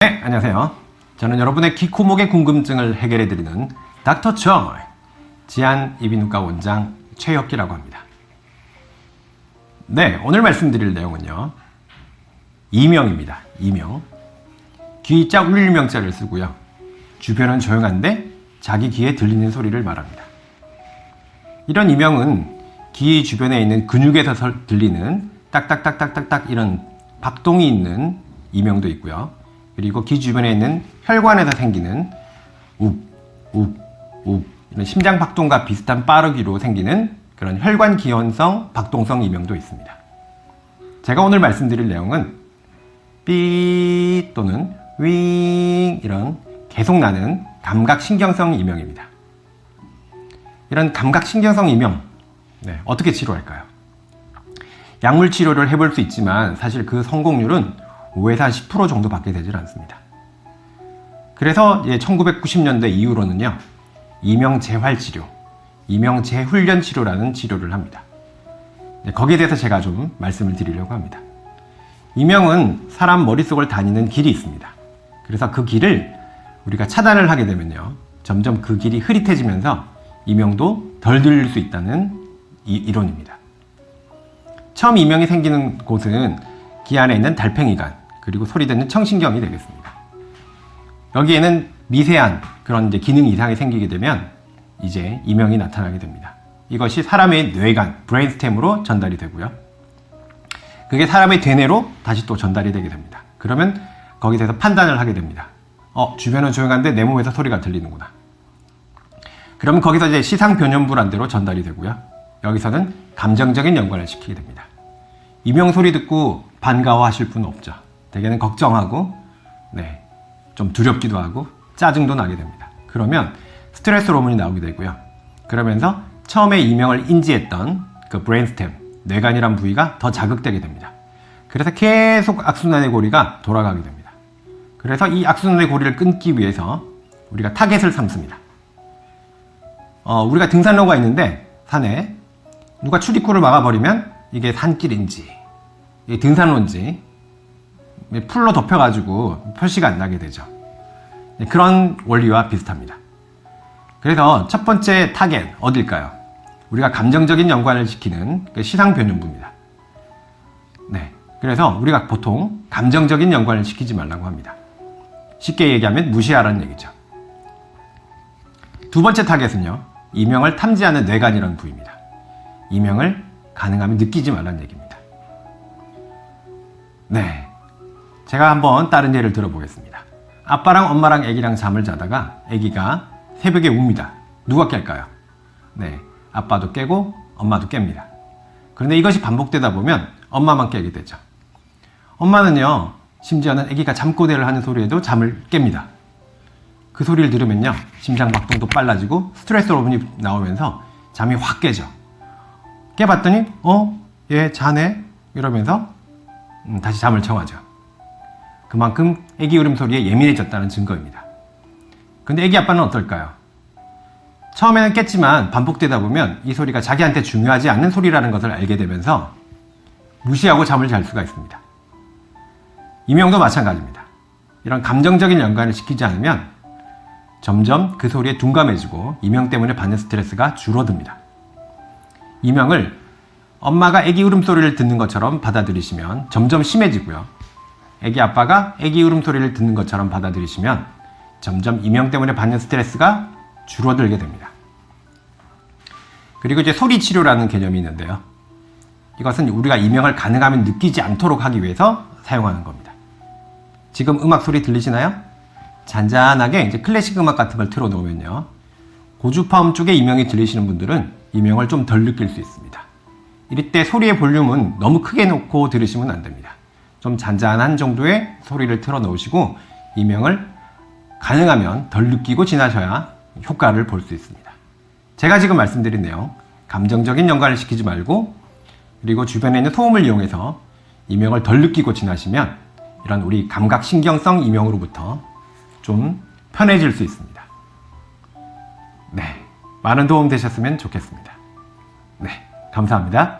네, 안녕하세요. 저는 여러분의 귀, 코, 목의 궁금증을 해결해드리는 닥터 초이 지안 이비인후과 원장 최혁기라고 합니다. 네, 오늘 말씀드릴 내용은요, 이명입니다. 이명. 귀자 울릴 명자를 쓰고요, 주변은 조용한데 자기 귀에 들리는 소리를 말합니다. 이런 이명은 귀 주변에 있는 근육에서 들리는 딱딱딱딱딱딱 이런 박동이 있는 이명도 있고요, 그리고 귀 주변에 있는 혈관에서 생기는 욱, 욱, 욱 이런 심장 박동과 비슷한 빠르기로 생기는 그런 혈관 기원성 박동성 이명도 있습니다. 제가 오늘 말씀드릴 내용은 삐 또는 윙 이런 계속 나는 감각신경성 이명입니다. 이런 감각신경성 이명, 어떻게 치료할까요? 약물 치료를 해볼 수 있지만 사실 그 성공률은 5에서 10% 정도밖에 되질 않습니다. 그래서 1990년대 이후로는요, 이명 재활 치료, 이명 재훈련 치료라는 치료를 합니다. 거기에 대해서 제가 좀 말씀을 드리려고 합니다. 이명은 사람 머릿속을 다니는 길이 있습니다. 그래서 그 길을 우리가 차단을 하게 되면요, 점점 그 길이 흐릿해지면서 이명도 덜 들릴 수 있다는 이론입니다. 처음 이명이 생기는 곳은 귀 안에 있는 달팽이관, 그리고 소리 듣는 청신경이 되겠습니다. 여기에는 미세한 그런 기능 이상이 생기게 되면 이제 이명이 나타나게 됩니다. 이것이 사람의 뇌관, 브레인스템으로 전달이 되고요, 그게 사람의 대뇌로 다시 또 전달이 되게 됩니다. 그러면 거기서 판단을 하게 됩니다. 주변은 조용한데 내 몸에서 소리가 들리는구나. 그러면 거기서 이제 시상변연불안대로 전달이 되고요, 여기서는 감정적인 연관을 시키게 됩니다. 이명 소리 듣고 반가워하실 분은 없죠. 대개는 걱정하고, 좀 두렵기도 하고 짜증도 나게 됩니다. 그러면 스트레스 호르몬이 나오게 되고요, 그러면서 처음에 이명을 인지했던 그 브레인스템, 뇌관이란 부위가 더 자극되게 됩니다. 그래서 계속 악순환의 고리가 돌아가게 됩니다. 그래서 이 악순환의 고리를 끊기 위해서 우리가 타겟을 삼습니다. 우리가 등산로가 있는데 산에 누가 출입구를 막아버리면 이게 산길인지 등산로인지 풀로 덮여가지고 표시가 안 나게 되죠. 그런 원리와 비슷합니다. 그래서 첫 번째 타겟 어딜까요? 우리가 감정적인 연관을 시키는 그 시상변연부입니다. 그래서 우리가 보통 감정적인 연관을 시키지 말라고 합니다. 쉽게 얘기하면 무시하라는 얘기죠. 두 번째 타겟은요, 이명을 탐지하는 뇌관이라는 부위입니다. 이명을 가능하면 느끼지 말라는 얘기입니다. 제가 한번 다른 예를 들어보겠습니다. 아빠랑 엄마랑 애기랑 잠을 자다가 애기가 새벽에 웁니다. 누가 깰까요? 아빠도 깨고 엄마도 깹니다. 그런데 이것이 반복되다 보면 엄마만 깨게 되죠. 엄마는요, 심지어는 애기가 잠꼬대를 하는 소리에도 잠을 깹니다. 그 소리를 들으면요, 심장박동도 빨라지고 스트레스 호르몬이 나오면서 잠이 확 깨죠. 깨봤더니 얘 자네? 이러면서 다시 잠을 청하죠. 그만큼 애기 울음소리에 예민해졌다는 증거입니다. 근데 애기 아빠는 어떨까요? 처음에는 깼지만 반복되다 보면 이 소리가 자기한테 중요하지 않는 소리라는 것을 알게 되면서 무시하고 잠을 잘 수가 있습니다. 이명도 마찬가지입니다. 이런 감정적인 연관을 시키지 않으면 점점 그 소리에 둔감해지고 이명 때문에 받는 스트레스가 줄어듭니다. 이명을 엄마가 애기 울음소리를 듣는 것처럼 받아들이시면 점점 심해지고요, 애기 아빠가 애기 울음소리를 듣는 것처럼 받아들이시면 점점 이명 때문에 받는 스트레스가 줄어들게 됩니다. 그리고 이제 소리 치료라는 개념이 있는데요, 이것은 우리가 이명을 가능하면 느끼지 않도록 하기 위해서 사용하는 겁니다. 지금 음악 소리 들리시나요? 잔잔하게 이제 클래식 음악 같은 걸 틀어놓으면요, 고주파음 쪽에 이명이 들리시는 분들은 이명을 좀 덜 느낄 수 있습니다. 이럴 때 소리의 볼륨은 너무 크게 놓고 들으시면 안 됩니다. 좀 잔잔한 정도의 소리를 틀어 놓으시고 이명을 가능하면 덜 느끼고 지나셔야 효과를 볼 수 있습니다. 제가 지금 말씀드린 내용, 감정적인 연관을 시키지 말고 그리고 주변에 있는 소음을 이용해서 이명을 덜 느끼고 지나시면 이런 우리 감각신경성 이명으로부터 좀 편해질 수 있습니다. 많은 도움 되셨으면 좋겠습니다. 감사합니다.